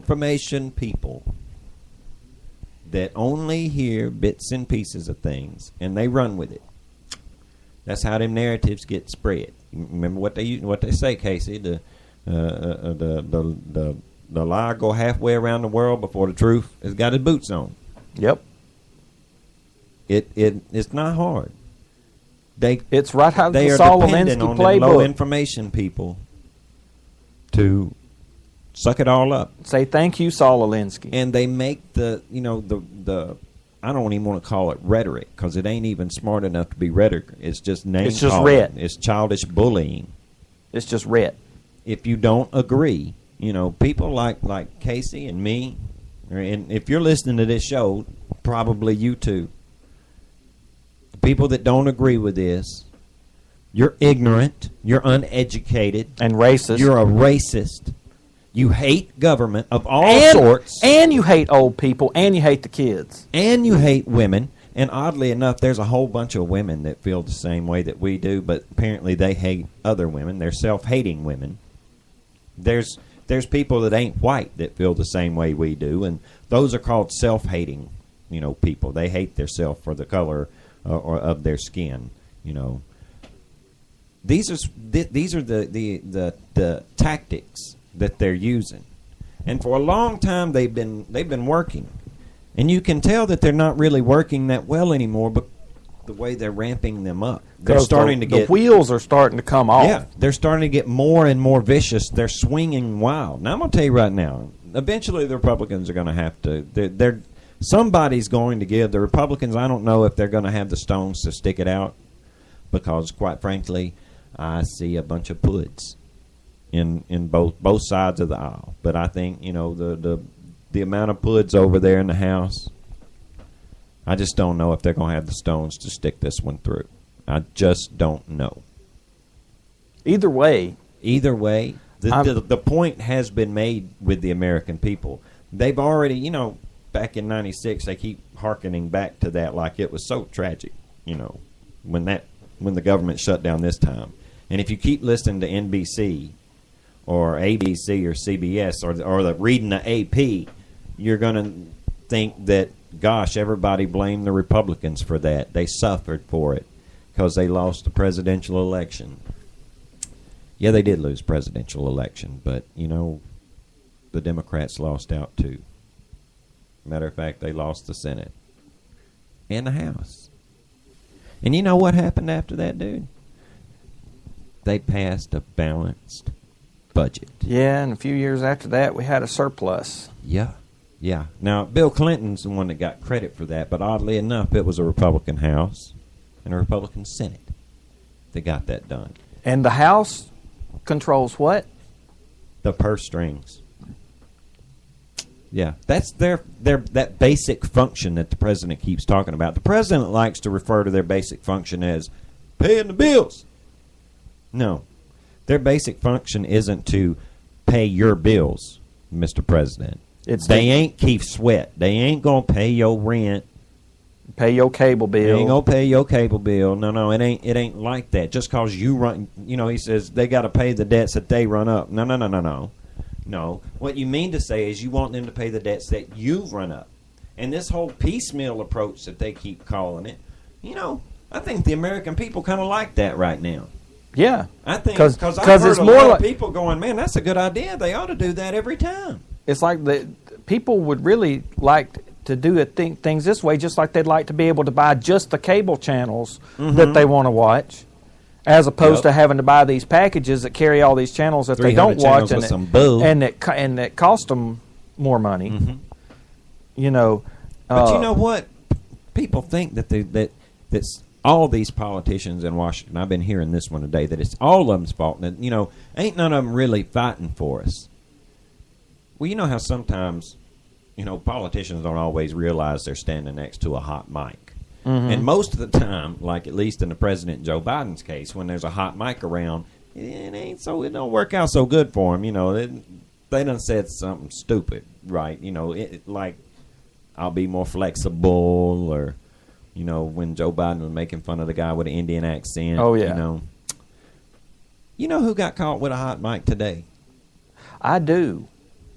information people that only hear bits and pieces of things, and they run with it. That's how them narratives get spread. Remember what they say, Casey? The lie go halfway around the world before the truth has got its boots on. Yep. It's not hard. It's right out of the Saul Alinsky playbook. They are dependent on the low information people to suck it all up. Say thank you, Saul Alinsky. And they make the I don't even want to call it rhetoric, because it ain't even smart enough to be rhetoric. It's just name It's just calling. red. It's childish bullying. It's just red. If you don't agree, people like Casey and me, and if you're listening to this show, probably you too. The people that don't agree with this, you're ignorant, you're uneducated, and racist. You're a racist. You hate government of all sorts. And you hate old people, and you hate the kids. And you hate women. And oddly enough, there's a whole bunch of women that feel the same way that we do, but apparently they hate other women. They're self-hating women. There's people that ain't white that feel the same way we do, and those are called self-hating, people. They hate themselves for the color or of their skin, These are the tactics that they're using, and for a long time they've been working, and you can tell that they're not really working that well anymore. But the way they're ramping them up, they're starting to get the wheels are starting to come off. Yeah, they're starting to get more and more vicious. They're swinging wild. Now I'm going to tell you right now. Eventually, the Republicans are going to have to. Somebody's going to give the Republicans. I don't know if they're going to have the stones to stick it out, because quite frankly, I see a bunch of puds in both sides of the aisle. But I think the amount of puds over there in the House, I just don't know if they're going to have the stones to stick this one through. I just don't know. Either way, the point has been made with the American people. They've already, back in '96, they keep hearkening back to that like it was so tragic, when the government shut down this time. And if you keep listening to NBC or ABC or CBS or reading the AP, you're going to think that, gosh, everybody blamed the Republicans for that. They suffered for it because they lost the presidential election. Yeah, they did lose presidential election, but, the Democrats lost out too. Matter of fact, they lost the Senate and the House. And you know what happened after that, dude? They passed a balanced budget. Yeah, and a few years after that, we had a surplus. Yeah. Now, Bill Clinton's the one that got credit for that, but oddly enough, it was a Republican House and a Republican Senate that got that done. And the House controls what? The purse strings. Yeah, that's their that basic function that the president keeps talking about. The president likes to refer to their basic function as paying the bills. No, their basic function isn't to pay your bills, Mr. President. They ain't Keith Sweat. They ain't gonna pay your rent, pay your cable bill. They ain't gonna pay your cable bill. No, it ain't like that. Just cause you run, he says they got to pay the debts that they run up. No, what you mean to say is you want them to pay the debts that you've run up. And this whole piecemeal approach that they keep calling it, I think the American people kind of like that right now. Yeah. I think because I've heard a lot of people going, man, that's a good idea. They ought to do that every time. It's like the people would really like to do things this way, just like they'd like to be able to buy just the cable channels that they want to watch, as opposed to having to buy these packages that carry all these channels that they don't watch and that cost them more money. Mm-hmm. But you know what? People think that's all these politicians in Washington. I've been hearing this one today, that it's all of them's fault. And ain't none of them really fighting for us. Well, you know how sometimes, politicians don't always realize they're standing next to a hot mic. Mm-hmm. And most of the time, like at least in the President Joe Biden's case, when there's a hot mic around, it don't work out so good for them. They done said something stupid, right? Like I'll be more flexible, or when Joe Biden was making fun of the guy with an Indian accent. Oh yeah. You know who got caught with a hot mic today? I do.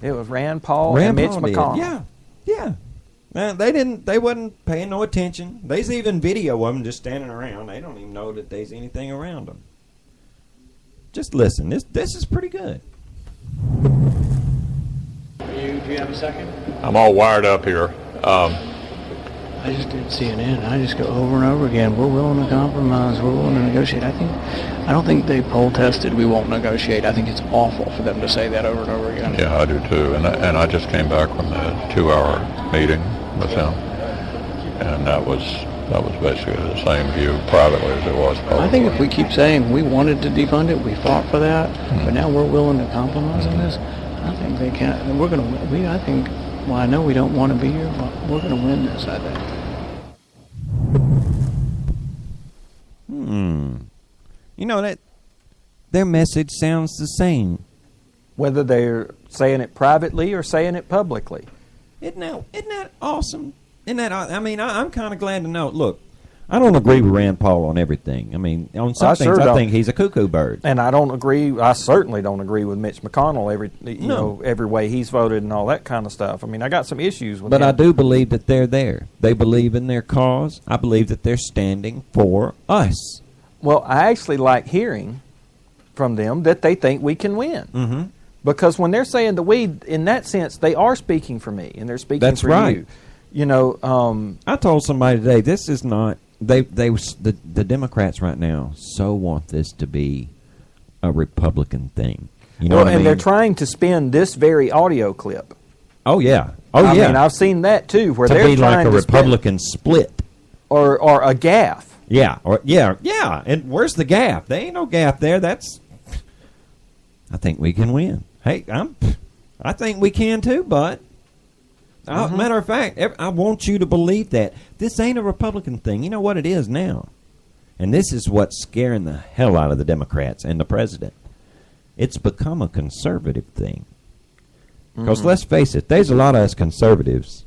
It was Rand Paul and Mitch McConnell. Yeah, yeah. Man, they wasn't paying no attention. There's even video of them just standing around. They don't even know that there's anything around them. Just listen. This is pretty good. Do you have a second? I'm all wired up here. I just did CNN. I just go over and over again. We're willing to compromise. We're willing to negotiate. I don't think they poll tested. We won't negotiate. I think it's awful for them to say that over and over again. Yeah, I do too. And I just came back from the 2-hour meeting with them, and that was basically the same view privately as it was publicly. I think if we keep saying we wanted to defund it, we fought for that, but now we're willing to compromise on this, I think they can't. And we're going to. I think. Well, I know we don't want to be here, but we're going to win this, I think. You know, that their message sounds the same. Whether they're saying it privately or saying it publicly. Isn't that awesome? I mean, I'm kind of glad to know. Look, I don't agree with Rand Paul on everything. I mean, on some things, I think he's a cuckoo bird. And I don't agree. I certainly don't agree with Mitch McConnell every way he's voted and all that kind of stuff. I mean, I got some issues with him. But I do believe that they're there. They believe in their cause. I believe that they're standing for us. Well, I actually like hearing from them that they think we can win. Mm-hmm. Because when they're saying the we, in that sense, they are speaking for me and they're speaking for right. you. You know, I told somebody today, this is not. The Democrats right now so want this to be a Republican thing. You know what I mean? And they're trying to spin this very audio clip. Oh yeah, I mean, I've seen that too, where they're be trying like a to Republican split or a gaffe. Yeah, yeah. And where's the gaffe? There ain't no gaffe there. I think we can win. Hey, I think we can too, but. Matter of fact, I want you to believe that. This ain't a Republican thing. You know what it is now? And this is what's scaring the hell out of the Democrats and the president. It's become a conservative thing. Because let's face it, there's a lot of us conservatives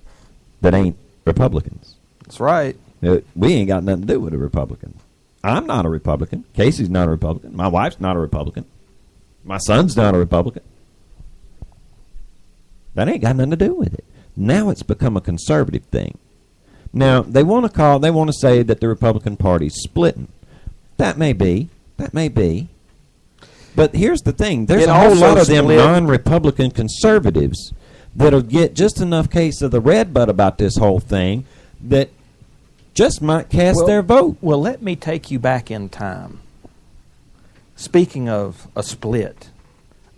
that ain't Republicans. That's right. We ain't got nothing to do with a Republican. I'm not a Republican. Casey's not a Republican. My wife's not a Republican. My son's not a Republican. That ain't got nothing to do with it. Now it's become a conservative thing. Now, they want to say that the Republican Party's splitting. That may be. But here's the thing. There's a whole lot of them non-Republican conservatives that'll get just enough case of the red butt about this whole thing that just might cast their vote. Well, let me take you back in time. Speaking of a split,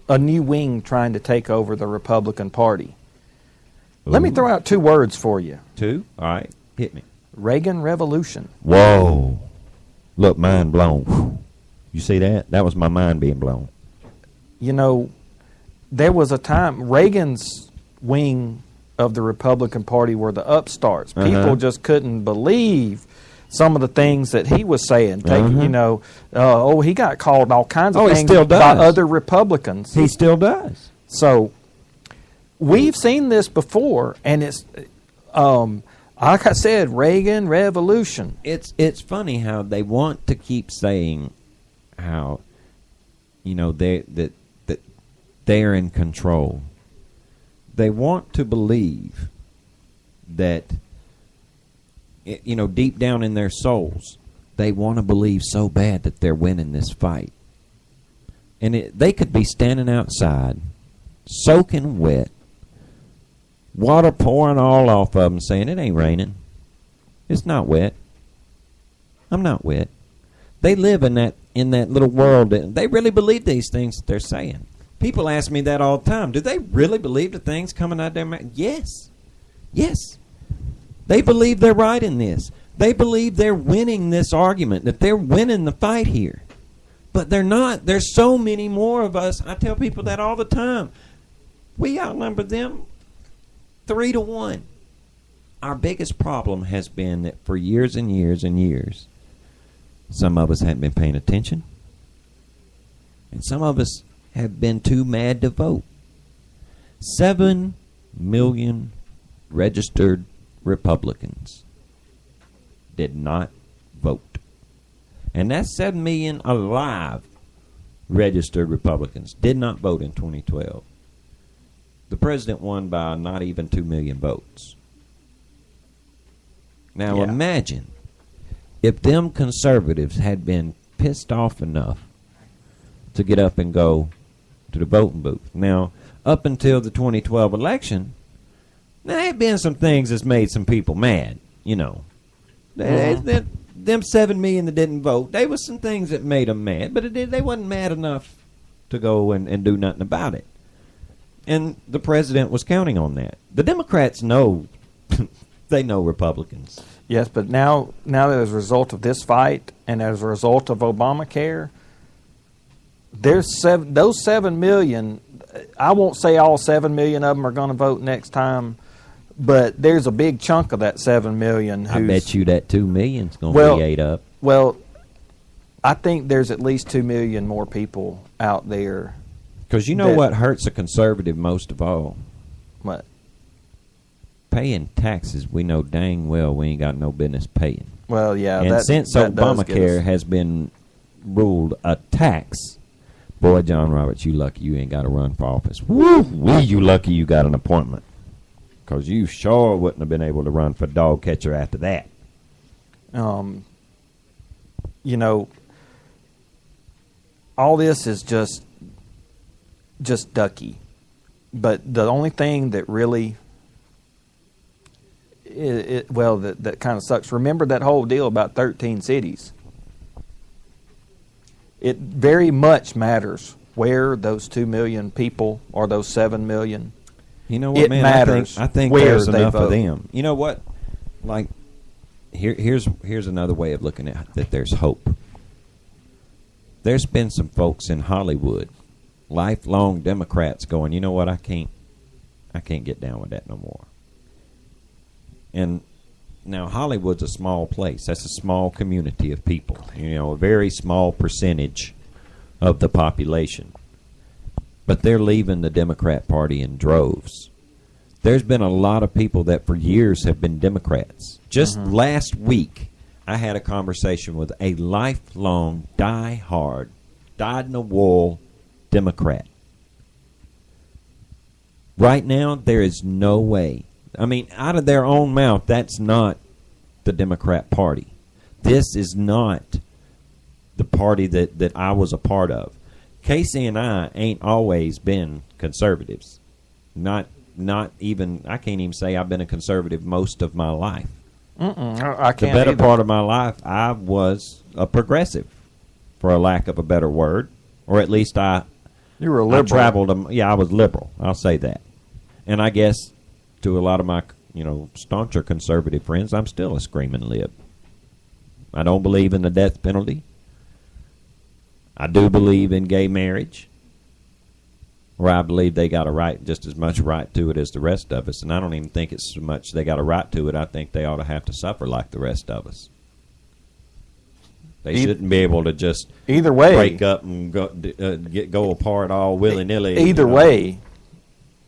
a new wing trying to take over the Republican Party. Let me throw out 2 words for you. 2? All right. Hit me. Reagan Revolution. Whoa. Look, mind blown. Whew. You see that? That was my mind being blown. You know, there was a time, Reagan's wing of the Republican Party were the upstarts. People just couldn't believe some of the things that he was saying. He got called all kinds of things by other Republicans. He still does. So we've seen this before, and it's, like I said, Reagan Revolution. It's funny how they want to keep saying how, that they're in control. They want to believe that, deep down in their souls, they want to believe so bad that they're winning this fight. And they could be standing outside, soaking wet, water pouring all off of them, saying, it ain't raining. It's not wet. I'm not wet. They live in that little world. They really believe these things that they're saying. People ask me that all the time. Do they really believe the things coming out of their mouth? Yes. Yes. They believe they're right in this. They believe they're winning this argument, that they're winning the fight here. But they're not. There's so many more of us. I tell people that all the time. We outnumber them 3-1. Our biggest problem has been that for years and years and years, some of us hadn't been paying attention, and some of us have been too mad to vote. 7 million registered Republicans did not vote. And that's 7 million alive registered Republicans did not vote in 2012. The president won by not even 2 million votes. Now imagine if them conservatives had been pissed off enough to get up and go to the voting booth. Now, up until the 2012 election, there had been some things that's made some people mad, you know. Them 7 million that didn't vote, there was some things that made them mad, but they wasn't mad enough to go and do nothing about it. And the president was counting on that. The Democrats know, they know Republicans. Yes, but now as a result of this fight and as a result of Obamacare, those 7 million, I won't say all 7 million of them are going to vote next time, but there's a big chunk of that 7 million. I bet you that 2 million's going to be ate up. Well, I think there's at least 2 million more people out there. Because you know what hurts a conservative most of all? What? Paying taxes we know dang well we ain't got no business paying. Well, yeah. And since Obamacare has been ruled a tax, boy, John Roberts, you lucky you ain't got to run for office. Woo! You lucky you got an appointment. Because you sure wouldn't have been able to run for dog catcher after that. You know, all this is just ducky. But the only thing that really, that kind of sucks. Remember that whole deal about 13 cities. It very much matters where those 2 million people or those 7 million. You know what, it man? matters I think there's enough of them. You know what? Like, here's another way of looking at that. There's hope. There's been some folks in Hollywood, lifelong Democrats, going, you know what? I can't get down with that no more. And now Hollywood's a small place. That's a small community of people. You know, a very small percentage of the population. But they're leaving the Democrat Party in droves. There's been a lot of people that for years have been Democrats. Just last week, I had a conversation with a lifelong, die-hard, dyed-in-the-wool Democrat. Right now, there is no way. I mean, out of their own mouth, that's not the Democrat Party. This is not the party that I was a part of. Casey and I ain't always been conservatives. Not even, I can't even say I've been a conservative most of my life. I can't. The better either. part of my life, I was a progressive, for a lack of a better word. Or at least You were a liberal. I traveled, I was liberal. I'll say that. And I guess to a lot of my, stauncher conservative friends, I'm still a screaming lib. I don't believe in the death penalty. I do believe in gay marriage, where I believe they got a right, just as much right to it as the rest of us. And I don't even think it's so much they got a right to it. I think they ought to have to suffer like the rest of us. They shouldn't be able to just either way break up and go apart all willy-nilly. Either way,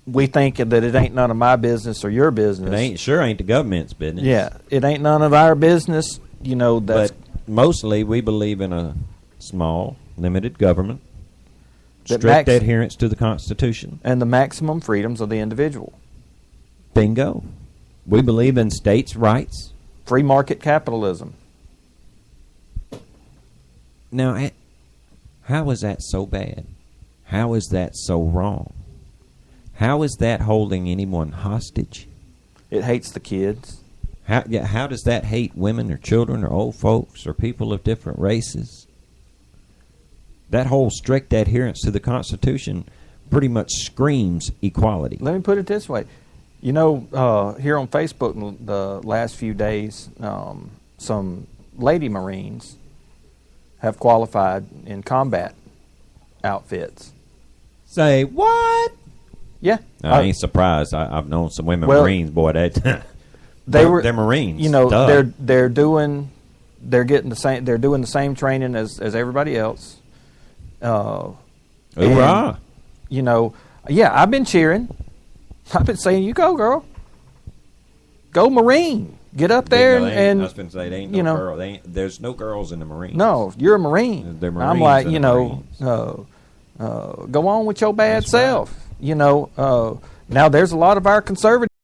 we think that it ain't none of my business or your business. It ain't the government's business. Yeah, it ain't none of our business. But mostly we believe in a small, limited government, strict adherence to the Constitution, and the maximum freedoms of the individual. Bingo. We believe in states' rights. Free market capitalism. Now, how is that so bad? How is that so wrong? How is that holding anyone hostage? It hates the kids. How does that hate women or children or old folks or people of different races? That whole strict adherence to the Constitution pretty much screams equality. Let me put it this way. Here on Facebook in the last few days, some lady Marines have qualified in combat outfits. Say what? Yeah. I ain't surprised. I've known some women Marines, boy. They're Marines. They're doing the same training as everybody else. Hoorah! I've been cheering. I've been saying, "You go, girl. Go Marine. Get up there and." I was going to say, there ain't no girl. There's no girls in the Marines. No, you're a Marine. They're Marines. I'm like, Marines. go on with your bad self. Now, there's a lot of our conservatives